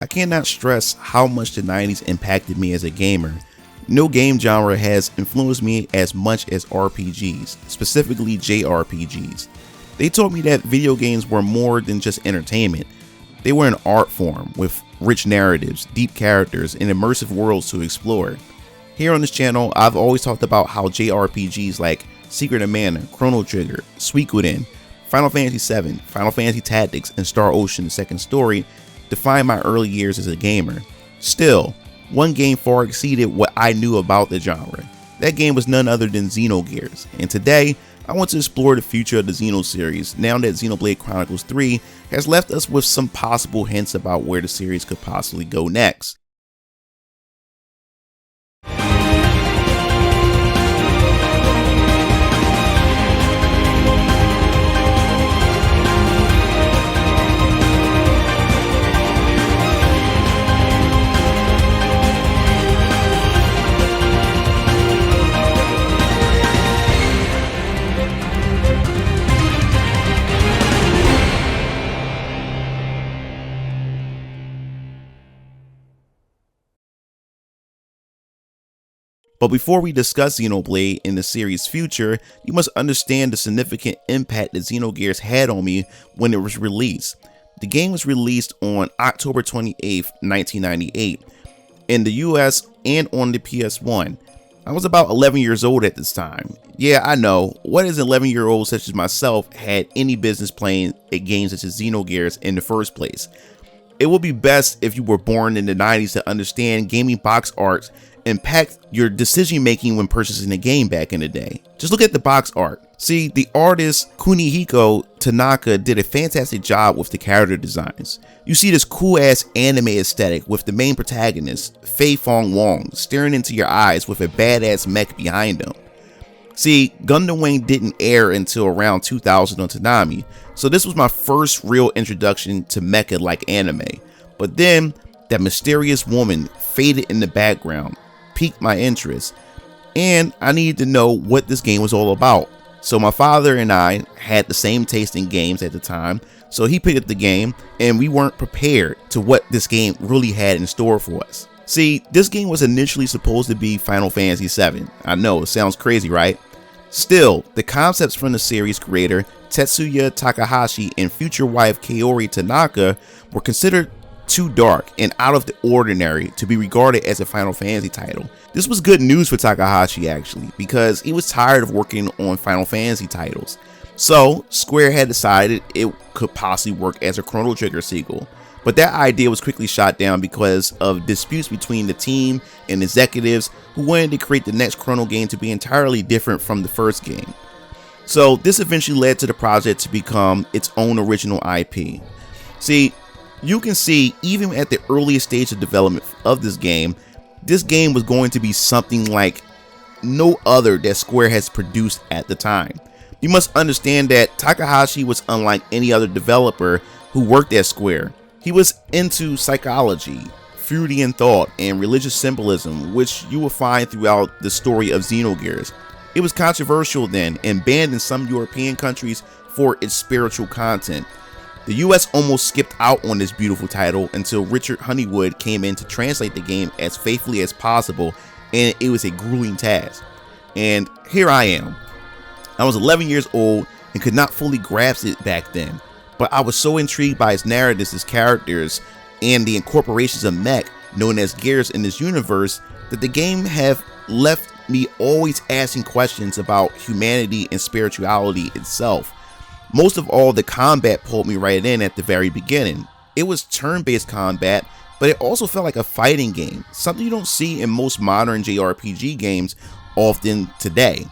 I cannot stress how much the 90s impacted me as a gamer. No game genre has influenced me as much as RPGs, specifically JRPGs. They taught me that video games were more than just entertainment. They were an art form with rich narratives, deep characters, and immersive worlds to explore. Here on this channel, I've always talked about how JRPGs like Secret of Mana, Chrono Trigger, Suikoden, Final Fantasy VII, Final Fantasy Tactics, and Star Ocean: The Second Story defined my early years as a gamer. Still, one game far exceeded what I knew about the genre. That game was none other than Xenogears, and today I want to explore the future of the Xeno series now that Xenoblade Chronicles 3 has left us with some possible hints about where the series could possibly go next. But before we discuss Xenoblade and the series' future, you must understand the significant impact that Xenogears had on me when it was released. The game was released on October 28, 1998, in the US and on the PS1. I was about 11 years old at this time. Yeah, I know, what is an 11-year-old such as myself had any business playing a game such as Xenogears in the first place? It would be best if you were born in the 90s to understand gaming box art impact your decision making when purchasing a game back in the day. Just look at the box art. See, the artist Kunihiko Tanaka did a fantastic job with the character designs. You see this cool ass anime aesthetic with the main protagonist, Fei Fong Wong, staring into your eyes with a badass mech behind him. See, Gundam Wing didn't air until around 2000 on Toonami, so this was my first real introduction to mecha like anime. But then, that mysterious woman faded in the background, piqued my interest, and I needed to know what this game was all about. So my father and I had the same taste in games at the time, so he picked up the game and we weren't prepared to what this game really had in store for us. See, this game was initially supposed to be Final Fantasy VII. I know, it sounds crazy, right? Still, the concepts from the series creator Tetsuya Takahashi and future wife Kaori Tanaka were considered too dark and out of the ordinary to be regarded as a Final Fantasy title. This was good news for Takahashi actually, because he was tired of working on Final Fantasy titles. So Square had decided it could possibly work as a Chrono Trigger sequel. But that idea was quickly shot down because of disputes between the team and executives who wanted to create the next Chrono game to be entirely different from the first game. So this eventually led to the project to become its own original IP. See, you can see even at the earliest stage of development of this game was going to be something like no other that Square has produced at the time. You must understand that Takahashi was unlike any other developer who worked at Square. He was into psychology, Freudian thought, and religious symbolism, which you will find throughout the story of Xenogears. It was controversial then and banned in some European countries for its spiritual content. The US almost skipped out on this beautiful title until Richard Honeywood came in to translate the game as faithfully as possible, and it was a grueling task. And here I am. I was 11 years old and could not fully grasp it back then, but I was so intrigued by its narratives, its characters, and the incorporations of mech known as gears in this universe that the game have left me always asking questions about humanity and spirituality itself. Most of all, the combat pulled me right in at the very beginning. It was turn-based combat, but it also felt like a fighting game, something you don't see in most modern JRPG games often today.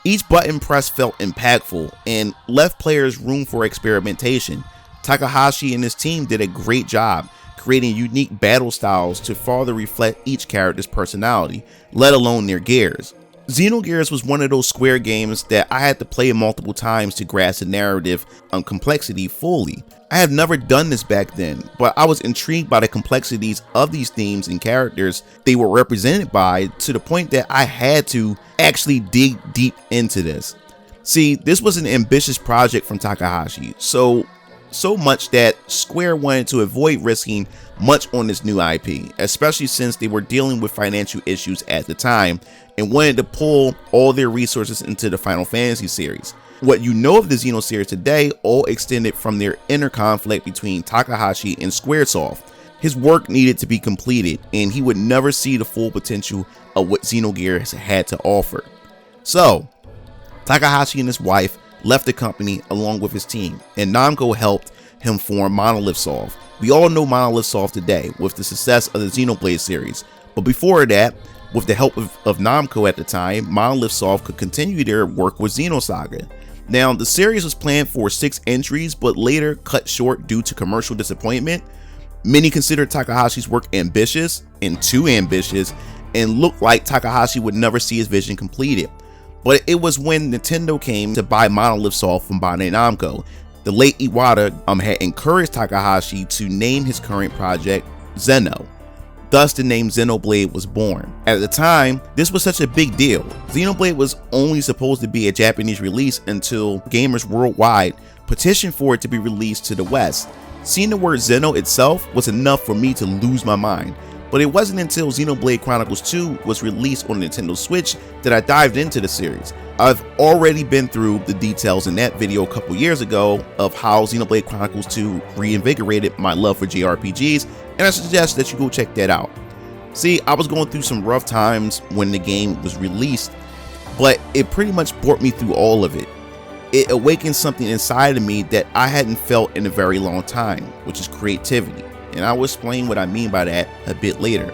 Each button press felt impactful and left players room for experimentation. Takahashi and his team did a great job creating unique battle styles to further reflect each character's personality, let alone their gears. Xenogears was one of those Square games that I had to play multiple times to grasp the narrative and complexity fully. I have never done this back then, but I was intrigued by the complexities of these themes and characters they were represented by, to the point that I had to actually dig deep into this. See, this was an ambitious project from Takahashi, so so much that Square wanted to avoid risking much on this new IP, especially since they were dealing with financial issues at the time and wanted to pull all their resources into the Final Fantasy series. What you know of the Xeno series today all extended from their inner conflict between Takahashi and Squaresoft. His work needed to be completed, and he would never see the full potential of what Xenogears had to offer. So, Takahashi and his wife left the company along with his team, and Namco helped him form Monolith Soft. We all know Monolith Soft today with the success of the Xenoblade series, but before that, with the help of Namco at the time, Monolith Soft could continue their work with Xenosaga. Now, the series was planned for 6 entries, but later cut short due to commercial disappointment. Many considered Takahashi's work ambitious and too ambitious, and looked like Takahashi would never see his vision completed. But it was when Nintendo came to buy Monolith Soft from Bandai Namco. The late Iwata had encouraged Takahashi to name his current project Xeno. Thus, the name Xenoblade was born. At the time, this was such a big deal. Xenoblade was only supposed to be a Japanese release until gamers worldwide petitioned for it to be released to the West. Seeing the word Xeno itself was enough for me to lose my mind. But it wasn't until Xenoblade Chronicles 2 was released on Nintendo Switch that I dived into the series. I've already been through the details in that video a couple years ago of how Xenoblade Chronicles 2 reinvigorated my love for JRPGs, and I suggest that you go check that out. See, I was going through some rough times when the game was released, but it pretty much brought me through all of it. It awakened something inside of me that I hadn't felt in a very long time, which is creativity, and I will explain what I mean by that a bit later.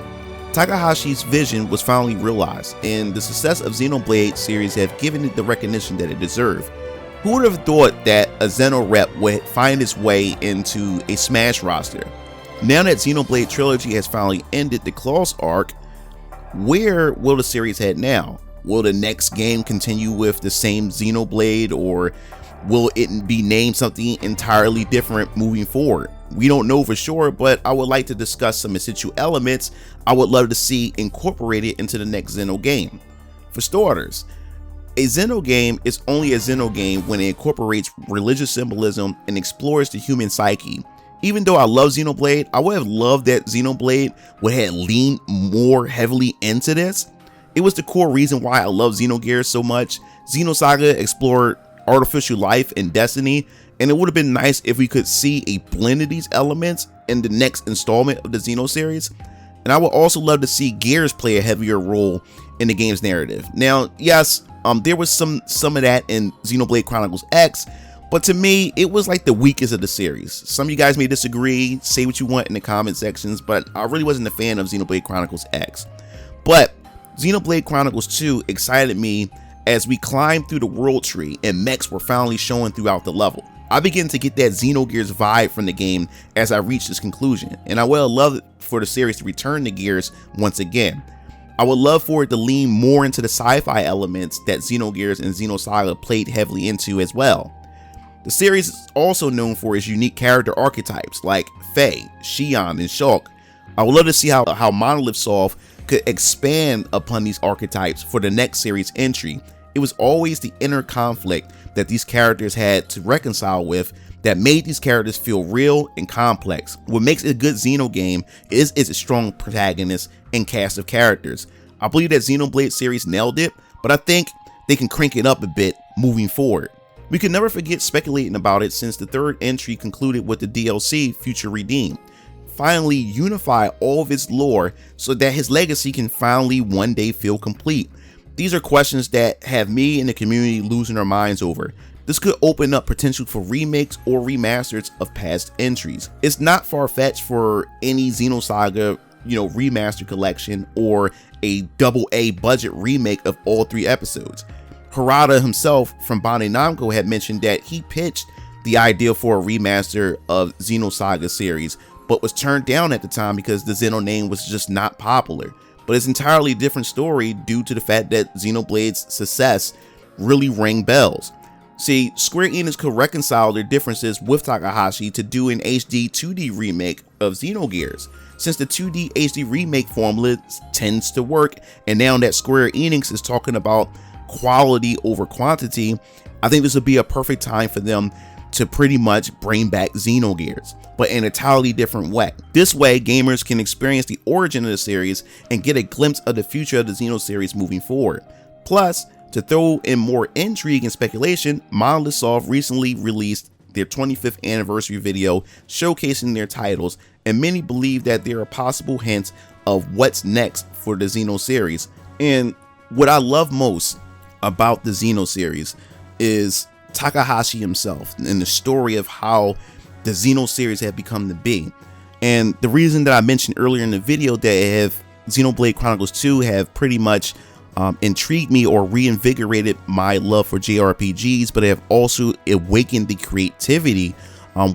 Takahashi's vision was finally realized, and the success of Xenoblade series have given it the recognition that it deserved. Who would have thought that a Xeno rep would find its way into a Smash roster? Now that Xenoblade Trilogy has finally ended the Claws arc, where will the series head now? Will the next game continue with the same Xenoblade, or will it be named something entirely different moving forward? We don't know for sure, but I would like to discuss some essential elements I would love to see incorporated into the next Xeno game. For starters, a Xeno game is only a Xeno game when it incorporates religious symbolism and explores the human psyche. Even though I love Xenoblade, I would have loved that Xenoblade would have leaned more heavily into this. It was the core reason why I love Xenogears so much. Xenosaga explored artificial life and destiny, and it would have been nice if we could see a blend of these elements in the next installment of the Xeno series. And I would also love to see Gears play a heavier role in the game's narrative. Now, yes, there was some of that in Xenoblade Chronicles X, but to me, it was like the weakest of the series. Some of you guys may disagree, say what you want in the comment sections, but I really wasn't a fan of Xenoblade Chronicles X. But Xenoblade Chronicles 2 excited me as we climbed through the world tree and mechs were finally showing throughout the level. I began to get that Xenogears vibe from the game as I reached this conclusion, and I would have loved for the series to return to Gears once again. I would love for it to lean more into the sci-fi elements that Xenogears and Xenosaga played heavily into as well. The series is also known for its unique character archetypes like Faye, Xion, and Shulk. I would love to see how Monolith Soft could expand upon these archetypes for the next series entry. It was always the inner conflict that these characters had to reconcile with that made these characters feel real and complex. What makes a good Xeno game is its strong protagonist and cast of characters. I believe that Xenoblade series nailed it, but I think they can crank it up a bit moving forward. We can never forget speculating about it since the third entry concluded with the DLC Future Redeemed. Finally unify all of its lore so that his legacy can finally one day feel complete. These are questions that have me and the community losing our minds over. This could open up potential for remakes or remasters of past entries. It's not far-fetched for any Xenosaga, remaster collection or a AA budget remake of all 3 episodes. Harada himself from Bandai Namco had mentioned that he pitched the idea for a remaster of Xenosaga series, but was turned down at the time because the Xeno name was just not popular. But it's entirely different story due to the fact that Xenoblade's success really rang bells. See, Square Enix could reconcile their differences with Takahashi to do an HD 2D remake of Xenogears, since the 2D HD remake formula tends to work, and now that Square Enix is talking about quality over quantity, I think this would be a perfect time for them to pretty much bring back Xenogears, but in a entirely different way. This way, gamers can experience the origin of the series and get a glimpse of the future of the Xeno series moving forward. Plus, to throw in more intrigue and speculation, Monolith Soft recently released their 25th anniversary video showcasing their titles, and many believe that there are possible hints of what's next for the Xeno series. And what I love most about the Xeno series is Takahashi himself and the story of how the Xeno series have become to be. And the reason that I mentioned earlier in the video that Xenoblade Chronicles 2 have pretty much intrigued me or reinvigorated my love for JRPGs, but have also awakened the creativity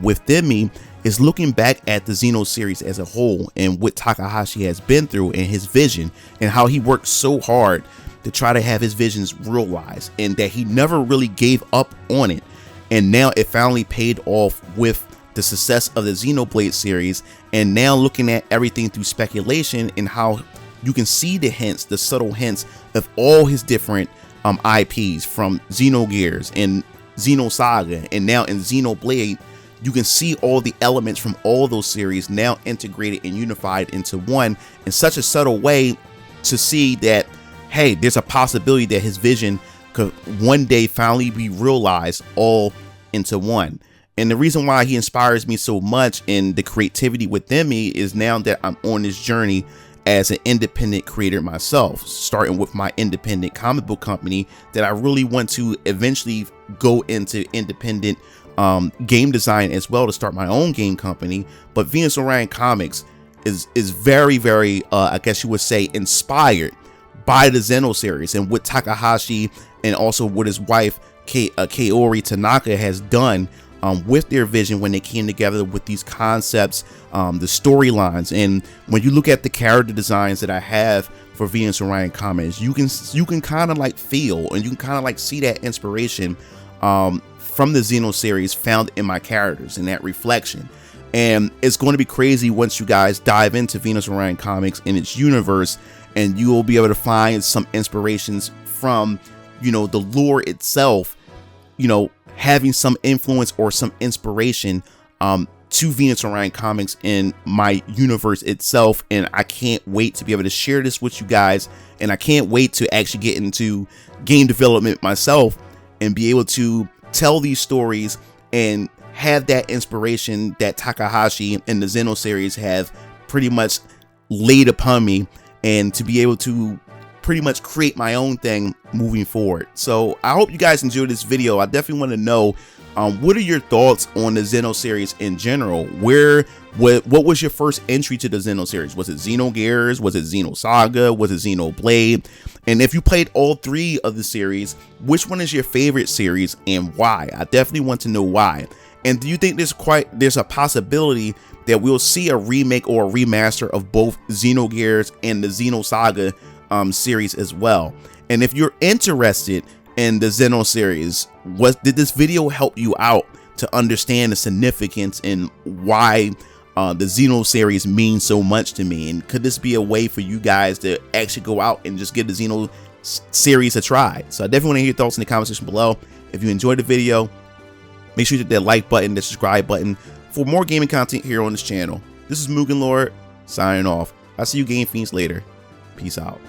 within me, is looking back at the Xeno series as a whole and what Takahashi has been through and his vision, and how he worked so hard to try to have his visions realized, and that he never really gave up on it. And now it finally paid off with the success of the Xenoblade series, and now looking at everything through speculation and how you can see the hints, the subtle hints of all his different IPs, from Xenogears and Xenosaga, and now in Xenoblade. You can see all the elements from all those series now integrated and unified into one in such a subtle way, to see that, hey, there's a possibility that his vision could one day finally be realized all into one. And the reason why he inspires me so much in the creativity within me is now that I'm on this journey as an independent creator myself, starting with my independent comic book company, that I really want to eventually go into independent game design as well, to start my own game company. But Venus Orion Comics is very, very I guess you would say, inspired by the Xeno series and what Takahashi and also what his wife Kaori Tanaka has done with their vision when they came together with these concepts, the storylines. And when you look at the character designs that I have for Venus Orion Comics, you can kind of like feel, and you can kind of like see that inspiration from the Xeno series found in my characters, and that reflection. And it's going to be crazy once you guys dive into Venus Orion Comics and its universe, and you will be able to find some inspirations from, you know, the lore itself, you know, having some influence or some inspiration to Venus Orion Comics in my universe itself. And I can't wait to be able to share this with you guys, and I can't wait to actually get into game development myself and be able to tell these stories and have that inspiration that Takahashi and the Xeno series have pretty much laid upon me, and to be able to pretty much create my own thing moving forward. So I hope you guys enjoyed this video. I definitely want to know what are your thoughts on the Xeno series in general? What was your first entry to the Xeno series? Was it Xenogears? Was it Xenosaga? Was it Xenoblade? And if you played all three of the series, which one is your favorite series and why? I definitely want to know why. And do you think there's a possibility that we'll see a remake or a remaster of both Xenogears and the Xenosaga series as well? And if you're interested in the Xeno series, did this video help you out to understand the significance and why the Xeno series means so much to me? And could this be a way for you guys to actually go out and just give the Xeno series a try? So I definitely want to hear your thoughts in the comment section below. If you enjoyed the video, make sure you hit that like button, the subscribe button for more gaming content here on this channel. This is MugenLord signing off. I'll see you game fiends later. Peace out.